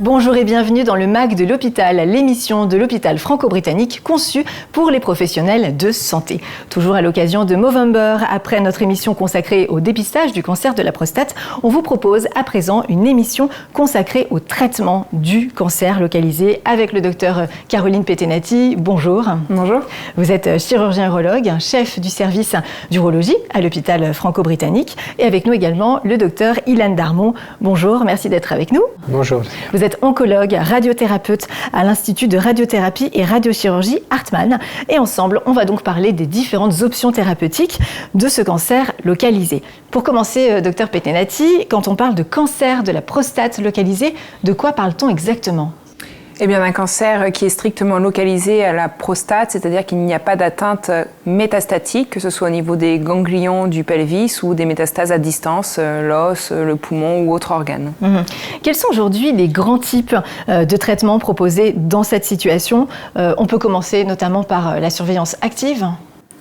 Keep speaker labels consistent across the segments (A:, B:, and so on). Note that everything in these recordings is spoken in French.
A: Bonjour et bienvenue dans le MAG de l'hôpital, l'émission de l'hôpital franco-britannique conçue pour les professionnels de santé. Toujours à l'occasion de Movember, après notre émission consacrée au dépistage du cancer de la prostate, on vous propose à présent une émission consacrée au traitement du cancer localisé avec le docteur Caroline Petenati. Bonjour.
B: Bonjour.
A: Vous êtes chirurgien urologue, chef du service d'urologie à l'hôpital franco-britannique et avec nous également le docteur Ilan Darmon. Bonjour, merci d'être avec nous.
C: Bonjour.
A: Vous êtes oncologue, radiothérapeute à l'Institut de radiothérapie et radiochirurgie Hartmann. Et ensemble, on va donc parler des différentes options thérapeutiques de ce cancer localisé. Pour commencer, docteur Petenati, quand on parle de cancer de la prostate localisé, de quoi parle-t-on exactement ?
B: Eh bien, d'un cancer qui est strictement localisé à la prostate, c'est-à-dire qu'il n'y a pas d'atteinte métastatique, que ce soit au niveau des ganglions du pelvis ou des métastases à distance, l'os, le poumon ou autre organe.
A: Quels sont aujourd'hui les grands types de traitements proposés dans cette situation ? On peut commencer notamment par la surveillance active.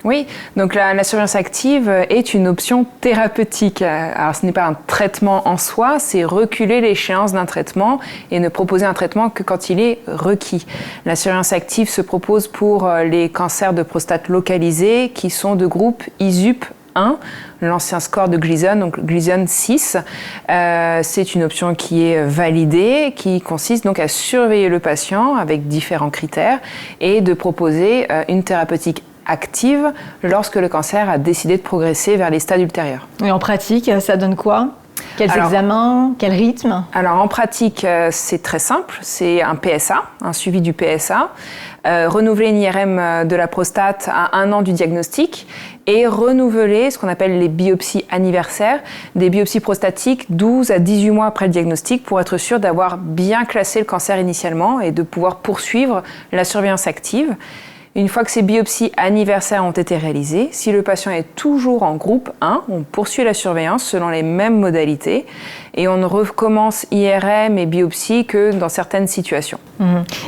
B: Oui, donc la surveillance active est une option thérapeutique. Alors ce n'est pas un traitement en soi, c'est reculer l'échéance d'un traitement et ne proposer un traitement que quand il est requis. La surveillance active se propose pour les cancers de prostate localisés qui sont de groupe ISUP 1, l'ancien score de Gleason, donc Gleason 6. C'est une option qui est validée, qui consiste donc à surveiller le patient avec différents critères et de proposer une thérapeutique active lorsque le cancer a décidé de progresser vers les stades ultérieurs.
A: Et en pratique, ça donne quoi ? Quels examens ? Quel rythme ?
B: Alors en pratique, c'est très simple, c'est un PSA, un suivi du PSA, renouveler une IRM de la prostate à 1 an du diagnostic et renouveler ce qu'on appelle les biopsies anniversaires, des biopsies prostatiques 12 à 18 mois après le diagnostic pour être sûr d'avoir bien classé le cancer initialement et de pouvoir poursuivre la surveillance active. Une fois que ces biopsies anniversaires ont été réalisées, si le patient est toujours en groupe 1, on poursuit la surveillance selon les mêmes modalités et on ne recommence IRM et biopsie que dans certaines situations.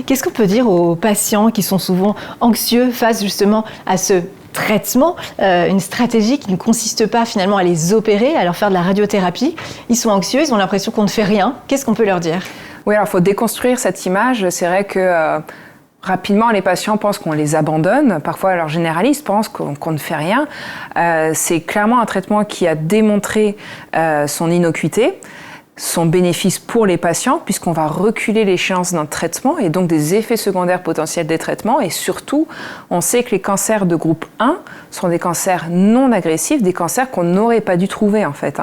A: Qu'est-ce qu'on peut dire aux patients qui sont souvent anxieux face justement à ce traitement, une stratégie qui ne consiste pas finalement à les opérer, à leur faire de la radiothérapie? Ils sont anxieux, ils ont l'impression qu'on ne fait rien. Qu'est-ce qu'on peut leur dire ?
B: Oui, alors il faut déconstruire cette image. C'est vrai que rapidement, les patients pensent qu'on les abandonne. Parfois, leurs généralistes pensent qu'on ne fait rien. C'est clairement un traitement qui a démontré son innocuité, son bénéfice pour les patients, puisqu'on va reculer l'échéance d'un traitement et donc des effets secondaires potentiels des traitements. Et surtout, on sait que les cancers de groupe 1 sont des cancers non agressifs, des cancers qu'on n'aurait pas dû trouver en fait.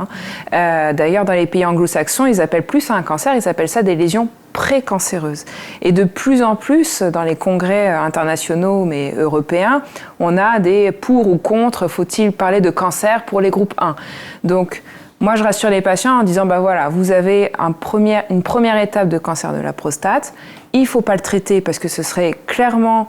B: D'ailleurs, dans les pays anglo-saxons, ils appellent plus ça un cancer, ils appellent ça des lésions précancéreuses. Et de plus en plus, dans les congrès internationaux, mais européens, on a des pour ou contre, faut-il parler de cancer pour les groupes 1. Donc, moi, je rassure les patients en disant, voilà, vous avez une première étape de cancer de la prostate, il ne faut pas le traiter parce que ce serait clairement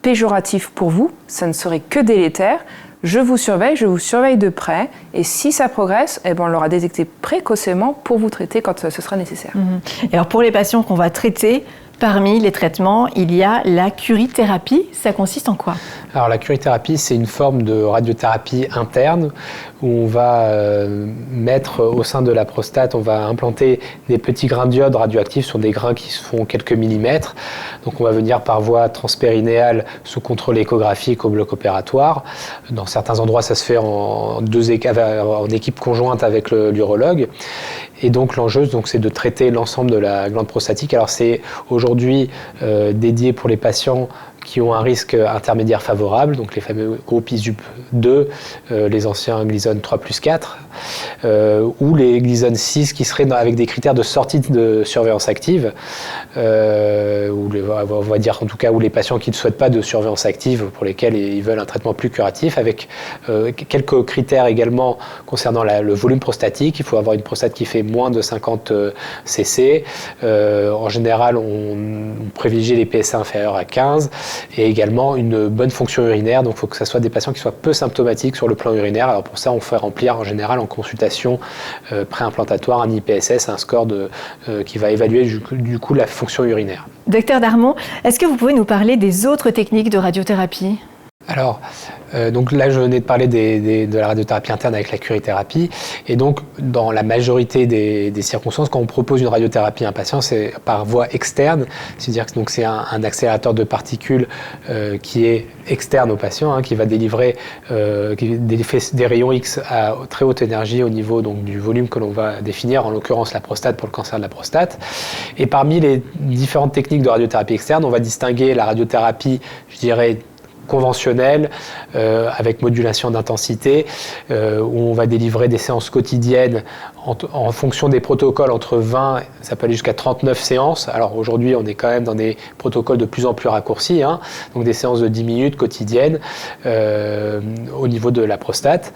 B: péjoratif pour vous, ça ne serait que délétère. Je vous surveille de près et si ça progresse, on l'aura détecté précocement pour vous traiter quand ce sera nécessaire.
A: Et alors pour les patients qu'on va traiter, parmi les traitements, il y a la curithérapie. Ça consiste en quoi ?
C: Alors la curithérapie, c'est une forme de radiothérapie interne où on va mettre au sein de la prostate, on va implanter des petits grains d'iode radioactifs sur des grains qui font quelques millimètres. Donc on va venir par voie transpérinéale sous contrôle échographique au bloc opératoire. Dans certains endroits, ça se fait en équipe conjointe avec l'urologue. Et donc l'enjeu, c'est de traiter l'ensemble de la glande prostatique. Alors c'est aujourd'hui dédié pour les patients qui ont un risque intermédiaire favorable, donc les fameux groupes ISUP 2, les anciens Gleason 3+4, ou les Gleason 6 qui seraient avec des critères de sortie de surveillance active, on va dire en tout cas où les patients qui ne souhaitent pas de surveillance active, pour lesquels ils veulent un traitement plus curatif, avec quelques critères également concernant le volume prostatique. Il faut avoir une prostate qui fait moins de 50 cc. En général, on privilégie les PSA inférieurs à 15. Et également une bonne fonction urinaire, donc il faut que ce soit des patients qui soient peu symptomatiques sur le plan urinaire. Alors pour ça, on fait remplir en général en consultation préimplantatoire un IPSS, un score qui va évaluer du coup la fonction urinaire.
A: Docteur Darmon, est-ce que vous pouvez nous parler des autres techniques de radiothérapie ?
C: Alors, donc là, je venais de parler de la radiothérapie interne avec la curithérapie. Et donc, dans la majorité des circonstances, quand on propose une radiothérapie à un patient, c'est par voie externe. C'est-à-dire que c'est un accélérateur de particules qui est externe au patient, qui va délivrer des rayons X à très haute énergie au niveau donc, du volume que l'on va définir, en l'occurrence la prostate pour le cancer de la prostate. Et parmi les différentes techniques de radiothérapie externe, on va distinguer la radiothérapie, je dirais, conventionnelle, avec modulation d'intensité, où on va délivrer des séances quotidiennes en fonction des protocoles entre 20, ça peut aller jusqu'à 39 séances. Alors aujourd'hui, on est quand même dans des protocoles de plus en plus raccourcis, donc des séances de 10 minutes quotidiennes au niveau de la prostate.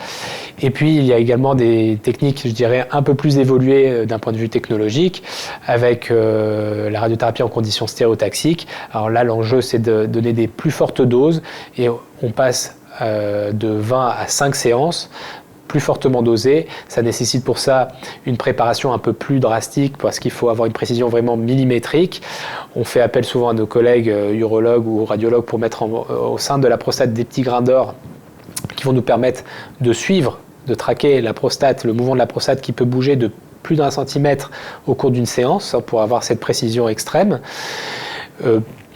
C: Et puis, il y a également des techniques, je dirais, un peu plus évoluées d'un point de vue technologique, avec la radiothérapie en conditions stéréotaxiques. Alors là, l'enjeu, c'est de donner des plus fortes doses, et on passe de 20 à 5 séances, plus fortement dosées. Ça nécessite pour ça une préparation un peu plus drastique, parce qu'il faut avoir une précision vraiment millimétrique. On fait appel souvent à nos collègues urologues ou radiologues pour mettre au sein de la prostate des petits grains d'or qui vont nous permettre de suivre, de traquer la prostate, le mouvement de la prostate qui peut bouger de plus d'1 centimètre au cours d'une séance, pour avoir cette précision extrême.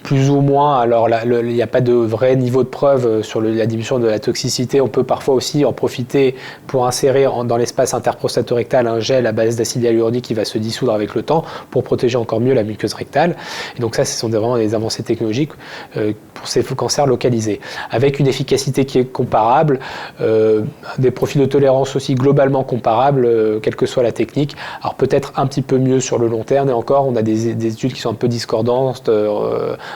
C: Plus ou moins, alors il n'y a pas de vrai niveau de preuve sur la diminution de la toxicité. On peut parfois aussi en profiter pour insérer dans l'espace interprostato-rectal un gel à base d'acide hyaluronique qui va se dissoudre avec le temps pour protéger encore mieux la muqueuse rectale. Et donc ça, ce sont vraiment des avancées technologiques pour ces cancers localisés, avec une efficacité qui est comparable, des profils de tolérance aussi globalement comparables, quelle que soit la technique. Alors peut-être un petit peu mieux sur le long terme, et encore, on a des études qui sont un peu discordantes,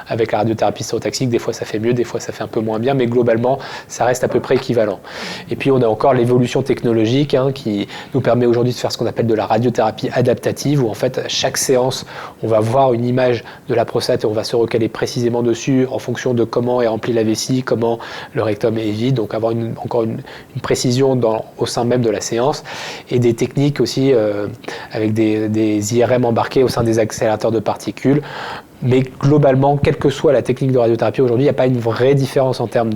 C: avec la radiothérapie stéréotaxique, des fois ça fait mieux, des fois ça fait un peu moins bien, mais globalement ça reste à peu près équivalent. Et puis on a encore l'évolution technologique qui nous permet aujourd'hui de faire ce qu'on appelle de la radiothérapie adaptative, où en fait à chaque séance on va voir une image de la prostate et on va se recaler précisément dessus en fonction de comment est remplie la vessie, comment le rectum est vide, donc avoir encore une précision au sein même de la séance, et des techniques aussi avec des IRM embarqués au sein des accélérateurs de particules. Mais globalement, quelle que soit la technique de radiothérapie aujourd'hui, il n'y a pas une vraie différence en termes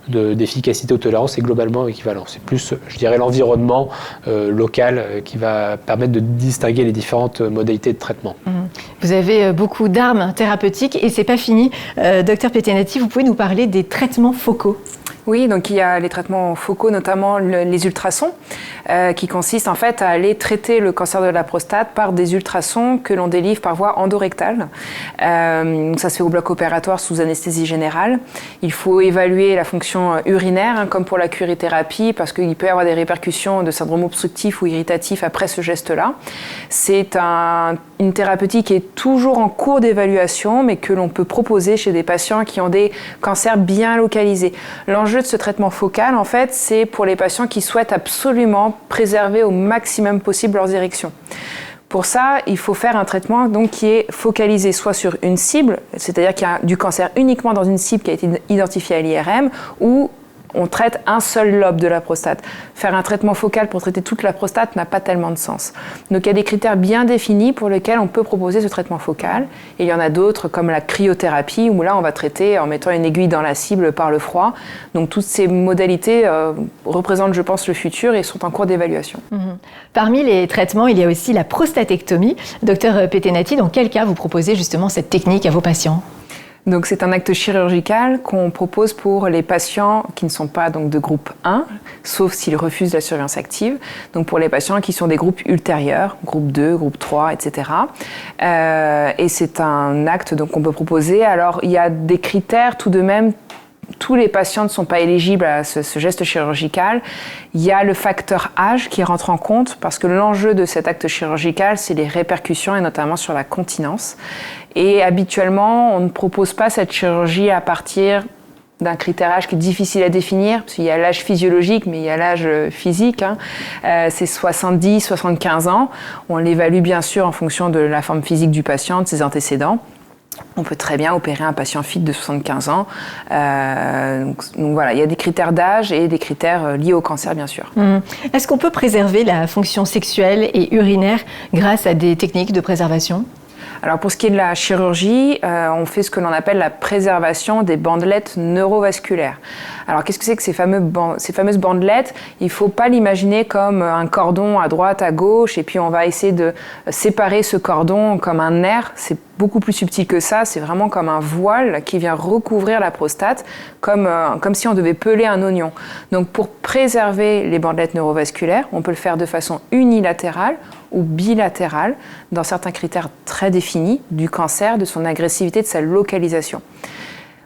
C: d'efficacité ou tolérance, c'est globalement équivalent. C'est plus, je dirais, l'environnement local qui va permettre de distinguer les différentes modalités de traitement.
A: Vous avez beaucoup d'armes thérapeutiques et c'est pas fini. Docteur Petenetti, vous pouvez nous parler des traitements focaux?
B: Oui, donc il y a les traitements focaux, notamment les ultrasons, qui consistent en fait à aller traiter le cancer de la prostate par des ultrasons que l'on délivre par voie endorectale. Ça se fait au bloc opératoire sous anesthésie générale. Il faut évaluer la fonction urinaire, comme pour la curithérapie, parce qu'il peut y avoir des répercussions de syndrome obstructif ou irritatif après ce geste-là. C'est une thérapeutique qui est toujours en cours d'évaluation, mais que l'on peut proposer chez des patients qui ont des cancers bien localisés. L'enjeu de ce traitement focal, en fait, c'est pour les patients qui souhaitent absolument préserver au maximum possible leurs érections. Pour ça, il faut faire un traitement donc, qui est focalisé soit sur une cible, c'est-à-dire qu'il y a du cancer uniquement dans une cible qui a été identifiée à l'IRM, ou on traite un seul lobe de la prostate. Faire un traitement focal pour traiter toute la prostate n'a pas tellement de sens. Donc il y a des critères bien définis pour lesquels on peut proposer ce traitement focal. Et il y en a d'autres comme la cryothérapie où là on va traiter en mettant une aiguille dans la cible par le froid. Donc toutes ces modalités représentent, je pense, le futur et sont en cours d'évaluation.
A: Parmi les traitements, il y a aussi la prostatectomie. Docteur Petenetti, dans quel cas vous proposez justement cette technique à vos patients ?
B: Donc c'est un acte chirurgical qu'on propose pour les patients qui ne sont pas donc de groupe 1, sauf s'ils refusent la surveillance active. Donc pour les patients qui sont des groupes ultérieurs, groupe 2, groupe 3, etc. Et c'est un acte donc, qu'on peut proposer. Alors il y a des critères tout de même. Tous les patients ne sont pas éligibles à ce geste chirurgical. Il y a le facteur âge qui rentre en compte parce que l'enjeu de cet acte chirurgical, c'est les répercussions et notamment sur la continence. Et habituellement, on ne propose pas cette chirurgie à partir d'un critère âge qui est difficile à définir, parce qu'il y a l'âge physiologique, mais il y a l'âge physique. C'est 70, 75 ans. On l'évalue bien sûr en fonction de la forme physique du patient, de ses antécédents. On peut très bien opérer un patient fit de 75 ans. Donc voilà, il y a des critères d'âge et des critères liés au cancer, bien sûr.
A: Est-ce qu'on peut préserver la fonction sexuelle et urinaire grâce à des techniques de préservation ?
B: Alors pour ce qui est de la chirurgie, on fait ce que l'on appelle la préservation des bandelettes neurovasculaires. Alors qu'est-ce que c'est que ces fameuses bandelettes? Il ne faut pas l'imaginer comme un cordon à droite, à gauche, et puis on va essayer de séparer ce cordon comme un nerf. C'est beaucoup plus subtil que ça, c'est vraiment comme un voile qui vient recouvrir la prostate, comme si on devait peler un oignon. Donc pour préserver les bandelettes neurovasculaires, on peut le faire de façon unilatérale ou bilatérale, dans certains critères très définis du cancer, de son agressivité, de sa localisation.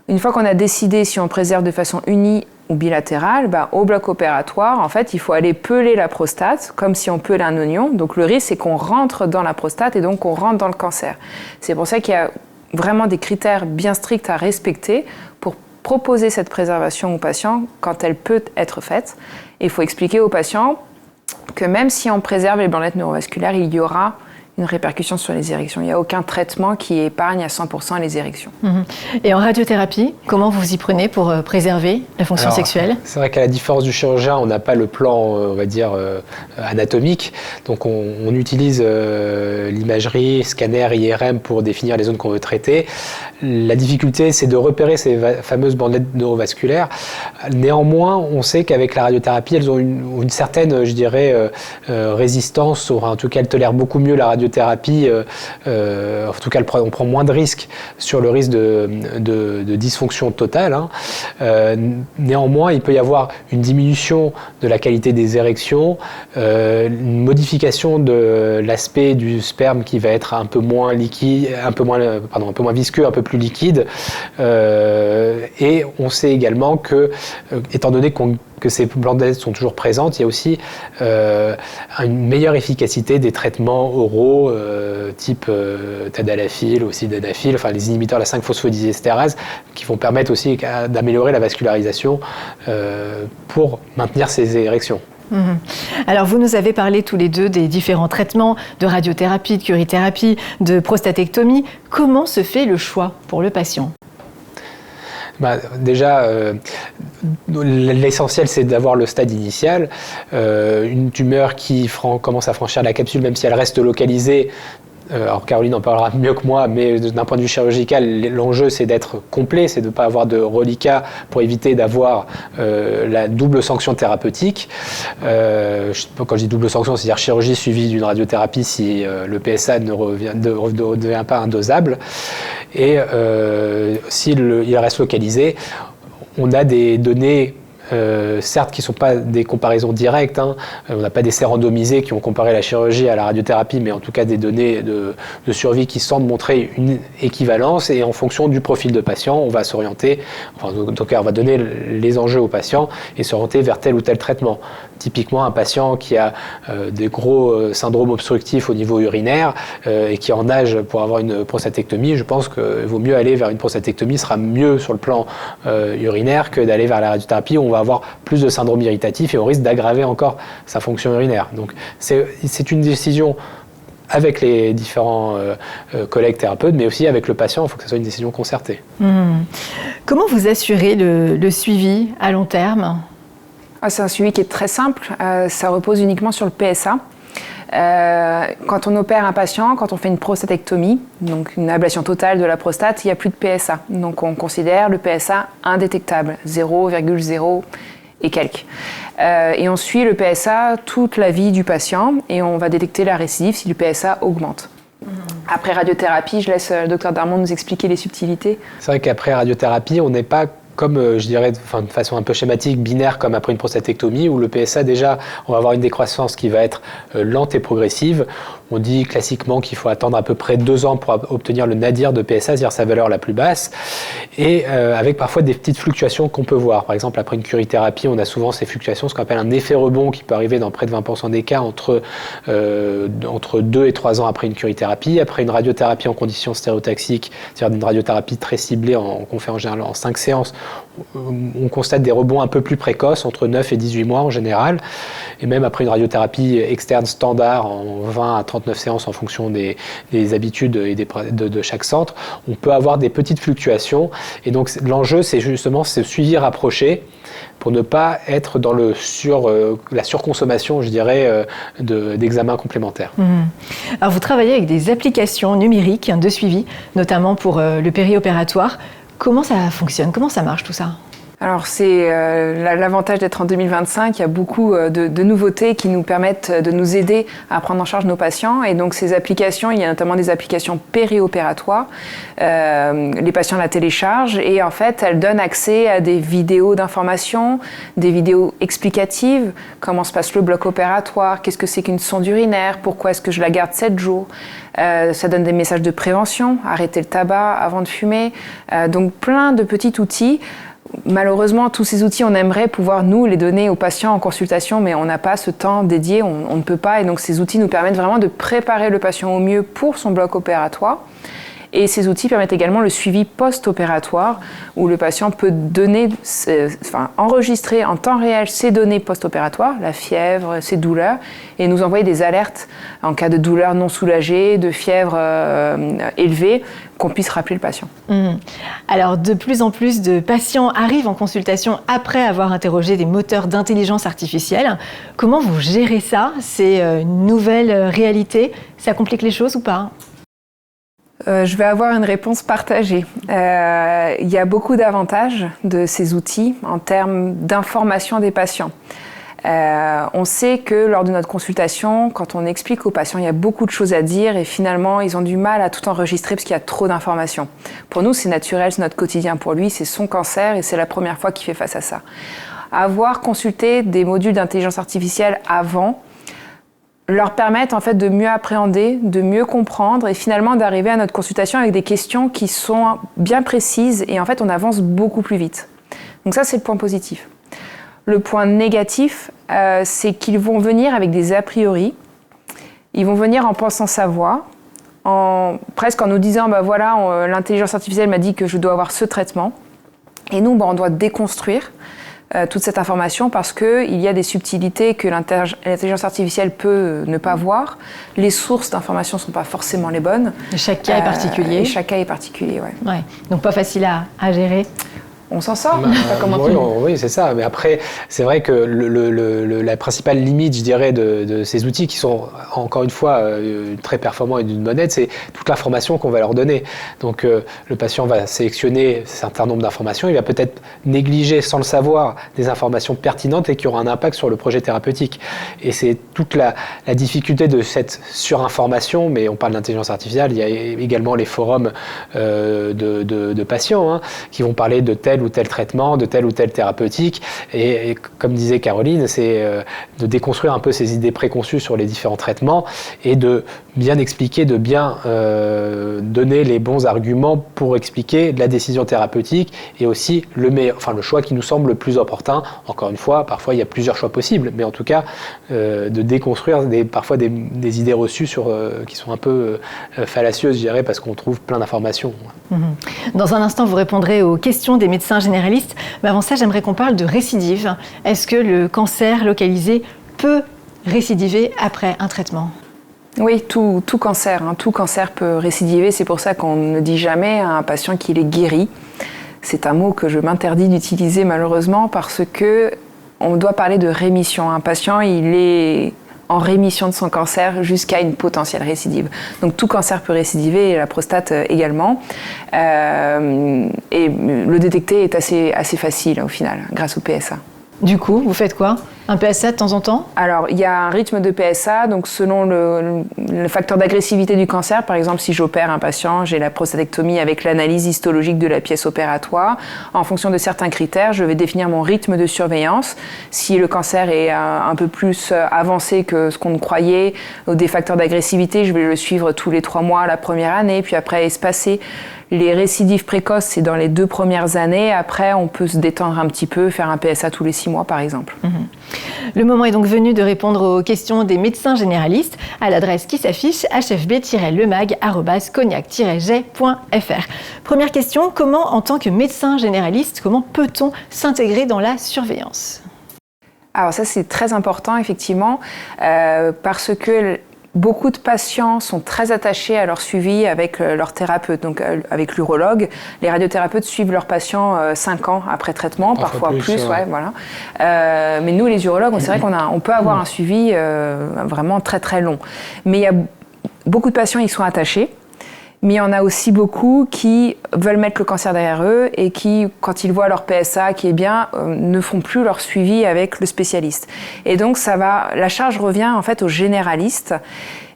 B: Une fois qu'on a décidé si on préserve de façon unie ou bilatérale, au bloc opératoire, en fait, il faut aller peler la prostate, comme si on pelait un oignon. Donc le risque, c'est qu'on rentre dans la prostate et donc qu'on rentre dans le cancer. C'est pour ça qu'il y a vraiment des critères bien stricts à respecter pour proposer cette préservation aux patients quand elle peut être faite. Et il faut expliquer aux patients que même si on préserve les bandelettes neurovasculaires, il y aura une répercussion sur les érections. Il n'y a aucun traitement qui épargne à 100% les érections.
A: Et en radiothérapie, comment vous y prenez pour préserver la fonction sexuelle?
C: C'est vrai qu'à la différence du chirurgien, on n'a pas le plan, on va dire, anatomique. Donc on utilise l'imagerie, scanner, IRM pour définir les zones qu'on veut traiter. La difficulté, c'est de repérer ces fameuses bandelettes neurovasculaires. Néanmoins, on sait qu'avec la radiothérapie, elles ont une certaine, je dirais, résistance, ou en tout cas, elles tolèrent beaucoup mieux la radiothérapie. En tout cas, on prend moins de risques sur le risque de dysfonction totale. Néanmoins, il peut y avoir une diminution de la qualité des érections, une modification de l'aspect du sperme qui va être un peu moins liquide, un peu moins visqueux, un peu plus liquide. Et on sait également que, étant donné que ces bandelettes sont toujours présentes, il y a aussi une meilleure efficacité des traitements oraux type tadalafil, aussi sildenafil, enfin les inhibiteurs de la 5-phosphodiesterase, qui vont permettre aussi d'améliorer la vascularisation pour maintenir ces érections.
A: Alors vous nous avez parlé tous les deux des différents traitements de radiothérapie, de curithérapie, de prostatectomie. Comment se fait le choix pour le patient ?
C: Déjà, l'essentiel, c'est d'avoir le stade initial. Une tumeur qui commence à franchir la capsule, même si elle reste localisée. Alors Caroline en parlera mieux que moi, mais d'un point de vue chirurgical, l'enjeu c'est d'être complet, c'est de ne pas avoir de reliquat pour éviter d'avoir la double sanction thérapeutique. Quand je dis double sanction, c'est-à-dire chirurgie suivie d'une radiothérapie si le PSA ne devient pas indosable. Et s'il reste localisé, on a des données certes qui ne sont pas des comparaisons directes, on n'a pas des randomisés qui ont comparé la chirurgie à la radiothérapie, mais en tout cas des données de survie qui semblent montrer une équivalence, et en fonction du profil de patient, on va s'orienter, en tout cas on va donner les enjeux aux patients et s'orienter vers tel ou tel traitement. Typiquement un patient qui a des gros syndromes obstructifs au niveau urinaire et qui est en âge pour avoir une prostatectomie, je pense qu'il vaut mieux aller vers une prostatectomie, sera mieux sur le plan urinaire que d'aller vers la radiothérapie où on va avoir plus de syndrome irritatif et on risque d'aggraver encore sa fonction urinaire. Donc c'est une décision avec les différents collègues thérapeutes, mais aussi avec le patient, il faut que ce soit une décision concertée.
A: Comment vous assurez le suivi à long terme ?
B: C'est un suivi qui est très simple, ça repose uniquement sur le PSA. Quand on opère un patient, quand on fait une prostatectomie, donc une ablation totale de la prostate, il n'y a plus de PSA. Donc on considère le PSA indétectable, 0,0 et quelques. Et on suit le PSA toute la vie du patient et on va détecter la récidive si le PSA augmente. Après radiothérapie, je laisse le docteur Darmon nous expliquer les subtilités. C'est
C: vrai qu'après radiothérapie, on n'est pas comme, je dirais, de façon un peu schématique, binaire, comme après une prostatectomie, où le PSA, déjà, on va avoir une décroissance qui va être lente et progressive. On dit classiquement qu'il faut attendre à peu près 2 ans pour obtenir le nadir de PSA, c'est-à-dire sa valeur la plus basse, et avec parfois des petites fluctuations qu'on peut voir. Par exemple, après une curithérapie, on a souvent ces fluctuations, ce qu'on appelle un effet rebond, qui peut arriver dans près de 20% des cas entre 2 et 3 ans après une curithérapie. Après une radiothérapie en conditions stéréotaxiques, c'est-à-dire une radiothérapie très ciblée qu'on fait en général en 5 séances, on constate des rebonds un peu plus précoces, entre 9 et 18 mois en général. Et même après une radiothérapie externe standard en 20 à 39 séances en fonction des habitudes et de chaque centre, on peut avoir des petites fluctuations. Et donc l'enjeu, c'est justement ce suivi rapproché pour ne pas être dans la surconsommation, je dirais, d'examens complémentaires.
A: Alors vous travaillez avec des applications numériques de suivi, notamment pour le périopératoire. Comment ça fonctionne? Comment ça marche tout ça?
B: Alors c'est l'avantage d'être en 2025, il y a beaucoup de nouveautés qui nous permettent de nous aider à prendre en charge nos patients. Et donc ces applications, il y a notamment des applications périopératoires. Les patients la téléchargent et en fait elles donnent accès à des vidéos d'information, des vidéos explicatives, comment se passe le bloc opératoire, qu'est-ce que c'est qu'une sonde urinaire, pourquoi est-ce que je la garde 7 jours. Ça donne des messages de prévention, arrêter le tabac avant de fumer. Donc plein de petits outils. Malheureusement, tous ces outils, on aimerait pouvoir nous les donner aux patients en consultation, mais on n'a pas ce temps dédié, on ne peut pas. Et donc ces outils nous permettent vraiment de préparer le patient au mieux pour son bloc opératoire. Et ces outils permettent également le suivi post-opératoire, où le patient peut enregistrer en temps réel ses données post-opératoires, la fièvre, ses douleurs, et nous envoyer des alertes en cas de douleur non soulagée, de fièvre élevée, qu'on puisse rappeler le patient.
A: Alors, de plus en plus de patients arrivent en consultation après avoir interrogé des moteurs d'intelligence artificielle. Comment vous gérez ça? C'est une nouvelle réalité? Ça complique les choses ou pas?
B: Je vais avoir une réponse partagée. Il y a beaucoup d'avantages de ces outils en termes d'information des patients. On sait que lors de notre consultation, quand on explique aux patients, il y a beaucoup de choses à dire et finalement, ils ont du mal à tout enregistrer parce qu'il y a trop d'informations. Pour nous, c'est naturel, c'est notre quotidien. Pour lui, c'est son cancer et c'est la première fois qu'il fait face à ça. Avoir consulté des modules d'intelligence artificielle avant leur permettent en fait de mieux appréhender, de mieux comprendre et finalement d'arriver à notre consultation avec des questions qui sont bien précises et en fait on avance beaucoup plus vite. Donc ça c'est le point positif. Le point négatif, c'est qu'ils vont venir avec des a priori, ils vont venir en pensant savoir, presque en nous disant voilà, l'intelligence artificielle m'a dit que je dois avoir ce traitement et nous on doit déconstruire toute cette information parce qu'il y a des subtilités que l'intelligence artificielle peut ne pas voir. Les sources d'informations ne sont pas forcément les bonnes.
A: Et chaque cas est particulier.
B: Et chaque cas est particulier,
A: ouais. Donc pas facile à gérer.
B: On s'en sort.
C: Oui, c'est ça. Mais après, c'est vrai que la principale limite, je dirais, de ces outils qui sont, encore une fois, très performants et d'une monnaie, c'est toute l'information qu'on va leur donner. Donc, le patient va sélectionner un certain nombre d'informations. Il va peut-être négliger, sans le savoir, des informations pertinentes et qui auront un impact sur le projet thérapeutique. Et c'est toute la difficulté de cette surinformation. Mais on parle d'intelligence artificielle. Il y a également les forums de patients qui vont parler de tel ou tel traitement, de telle ou telle thérapeutique. Et comme disait Caroline, c'est de déconstruire un peu ces idées préconçues sur les différents traitements et de bien expliquer, de bien donner les bons arguments pour expliquer la décision thérapeutique et aussi le choix qui nous semble le plus opportun. Encore une fois, parfois il y a plusieurs choix possibles, mais en tout cas de déconstruire parfois des idées reçues qui sont un peu fallacieuses, je dirais, parce qu'on trouve plein d'informations.
A: Dans un instant, vous répondrez aux questions des médecins généralistes. Mais avant ça, j'aimerais qu'on parle de récidive. Est-ce que le cancer localisé peut récidiver après un traitement ?
B: Oui, tout cancer peut récidiver. C'est pour ça qu'on ne dit jamais à un patient qu'il est guéri. C'est un mot que je m'interdis d'utiliser malheureusement parce que on doit parler de rémission. Un patient, il est en rémission de son cancer jusqu'à une potentielle récidive. Donc tout cancer peut récidiver et la prostate également. Et le détecter est assez facile au final, grâce au PSA.
A: Du coup, vous faites quoi ? Un PSA de temps en temps ?
B: Alors, il y a un rythme de PSA, donc selon le facteur d'agressivité du cancer, par exemple, si j'opère un patient, j'ai la prostatectomie avec l'analyse histologique de la pièce opératoire. En fonction de certains critères, je vais définir mon rythme de surveillance. Si le cancer est un peu plus avancé que ce qu'on croyait, ou des facteurs d'agressivité, je vais le suivre tous les 3 mois la première année, puis après espacer. Les récidives précoces, c'est dans les 2 premières années. Après, on peut se détendre un petit peu, faire un PSA tous les 6 mois, par exemple.
A: Le moment est donc venu de répondre aux questions des médecins généralistes à l'adresse qui s'affiche hfb-lemag@cognac-jet.fr. Première question, comment en tant que médecin généraliste, comment peut-on s'intégrer dans la surveillance ?
B: Alors ça c'est très important effectivement parce que beaucoup de patients sont très attachés à leur suivi avec leur thérapeute, donc avec l'urologue. Les radiothérapeutes suivent leurs patients 5 ans après traitement, parfois plus ouais, voilà. Mais nous, les urologues, c'est vrai qu'on peut avoir un suivi vraiment très très long. Mais il y a beaucoup de patients, ils sont attachés. Mais il y en a aussi beaucoup qui veulent mettre le cancer derrière eux et qui, quand ils voient leur PSA qui est bien, ne font plus leur suivi avec le spécialiste. Et donc la charge revient en fait aux généralistes.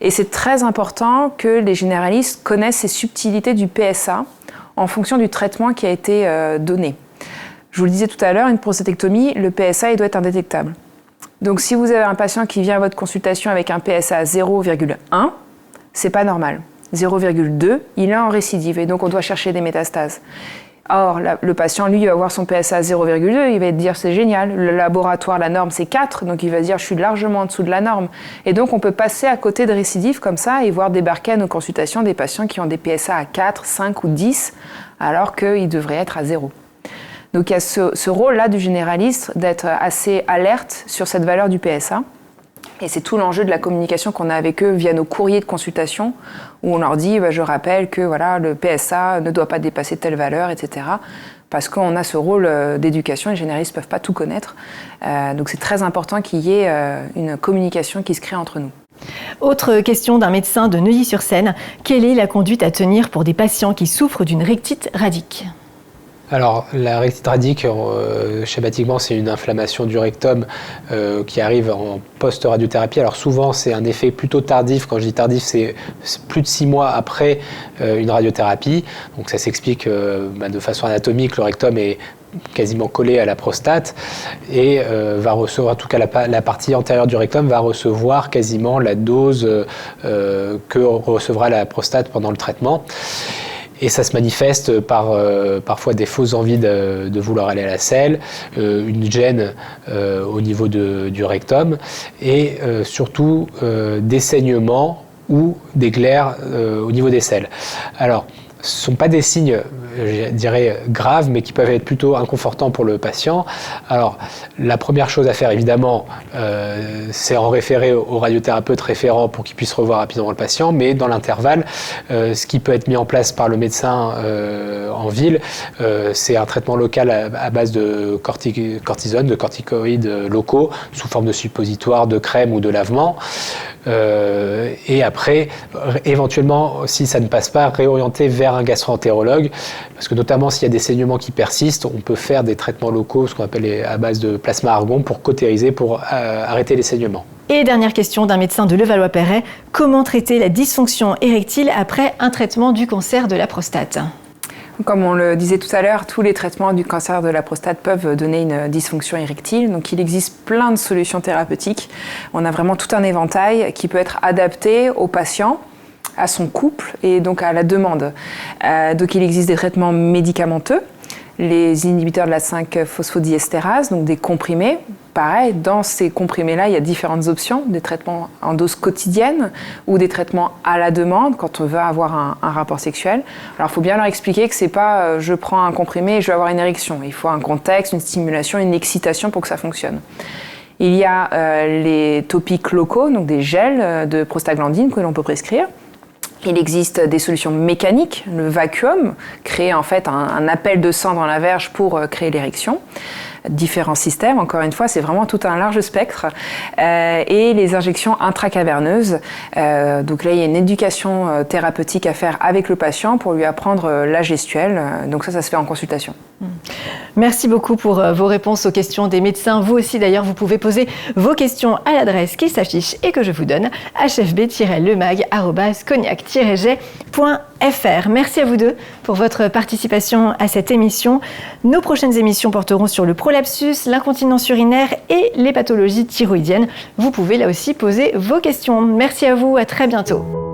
B: Et c'est très important que les généralistes connaissent ces subtilités du PSA en fonction du traitement qui a été donné. Je vous le disais tout à l'heure, une prostatectomie, le PSA il doit être indétectable. Donc si vous avez un patient qui vient à votre consultation avec un PSA 0,1, c'est pas normal. 0,2, il est en récidive et donc on doit chercher des métastases. Or, le patient, lui, va voir son PSA 0,2, il va dire c'est génial, le laboratoire, la norme c'est 4, donc il va dire je suis largement en dessous de la norme. Et donc on peut passer à côté de récidives comme ça et voir débarquer à nos consultations des patients qui ont des PSA à 4, 5 ou 10, alors qu'ils devraient être à 0. Donc il y a ce rôle-là du généraliste d'être assez alerte sur cette valeur du PSA. Et c'est tout l'enjeu de la communication qu'on a avec eux via nos courriers de consultation, où on leur dit, je rappelle que voilà, le PSA ne doit pas dépasser telle valeur, etc. Parce qu'on a ce rôle d'éducation, les généralistes ne peuvent pas tout connaître. Donc c'est très important qu'il y ait une communication qui se crée entre nous.
A: Autre question d'un médecin de Neuilly-sur-Seine. Quelle est la conduite à tenir pour des patients qui souffrent d'une rectite radique ?
C: Alors, la rectite radique, schématiquement, c'est une inflammation du rectum qui arrive en post-radiothérapie. Alors souvent, c'est un effet plutôt tardif. Quand je dis tardif, c'est plus de 6 mois après une radiothérapie. Donc ça s'explique de façon anatomique. Le rectum est quasiment collé à la prostate et va recevoir, en tout cas la partie antérieure du rectum va recevoir quasiment la dose que recevra la prostate pendant le traitement. Et ça se manifeste par parfois des fausses envies de vouloir aller à la selle, une gêne au niveau du rectum et surtout des saignements ou des glaires au niveau des selles. Alors, ce ne sont pas des signes, je dirais, graves, mais qui peuvent être plutôt inconfortants pour le patient. Alors, la première chose à faire, évidemment, c'est en référer au radiothérapeute référent pour qu'il puisse revoir rapidement le patient, mais dans l'intervalle, ce qui peut être mis en place par le médecin en ville, c'est un traitement local à base de cortisone, de corticoïdes locaux, sous forme de suppositoire, de crème ou de lavement. Et après, éventuellement, si ça ne passe pas, réorienter vers un gastro-entérologue, parce que notamment s'il y a des saignements qui persistent, on peut faire des traitements locaux, ce qu'on appelle à base de plasma argon, pour cautériser, pour arrêter les saignements.
A: Et dernière question d'un médecin de Levallois-Perret, comment traiter la dysfonction érectile après un traitement du cancer de la prostate ?
B: Comme on le disait tout à l'heure, tous les traitements du cancer de la prostate peuvent donner une dysfonction érectile. Donc il existe plein de solutions thérapeutiques. On a vraiment tout un éventail qui peut être adapté au patient, à son couple et donc à la demande. Donc il existe des traitements médicamenteux, les inhibiteurs de la 5-phosphodiestérase, donc des comprimés. Pareil, dans ces comprimés-là, il y a différentes options, des traitements en dose quotidienne ou des traitements à la demande quand on veut avoir un rapport sexuel. Alors il faut bien leur expliquer que c'est pas je prends un comprimé et je vais avoir une érection. Il faut un contexte, une stimulation, une excitation pour que ça fonctionne. Il y a les topiques locaux, donc des gels de prostaglandine que l'on peut prescrire. Il existe des solutions mécaniques, le vacuum, créer en fait un appel de sang dans la verge pour créer l'érection. Différents systèmes, encore une fois, c'est vraiment tout un large spectre. Et les injections intracaverneuses. Donc là, il y a une éducation thérapeutique à faire avec le patient pour lui apprendre la gestuelle. Donc ça se fait en consultation.
A: Merci beaucoup pour vos réponses aux questions des médecins. Vous aussi, d'ailleurs, vous pouvez poser vos questions à l'adresse qui s'affiche et que je vous donne, hfb-lemag@cognac-jet.fr. Merci à vous deux pour votre participation à cette émission. Nos prochaines émissions porteront sur le prolapsus, l'incontinence urinaire et les pathologies thyroïdiennes. Vous pouvez là aussi poser vos questions. Merci à vous, à très bientôt.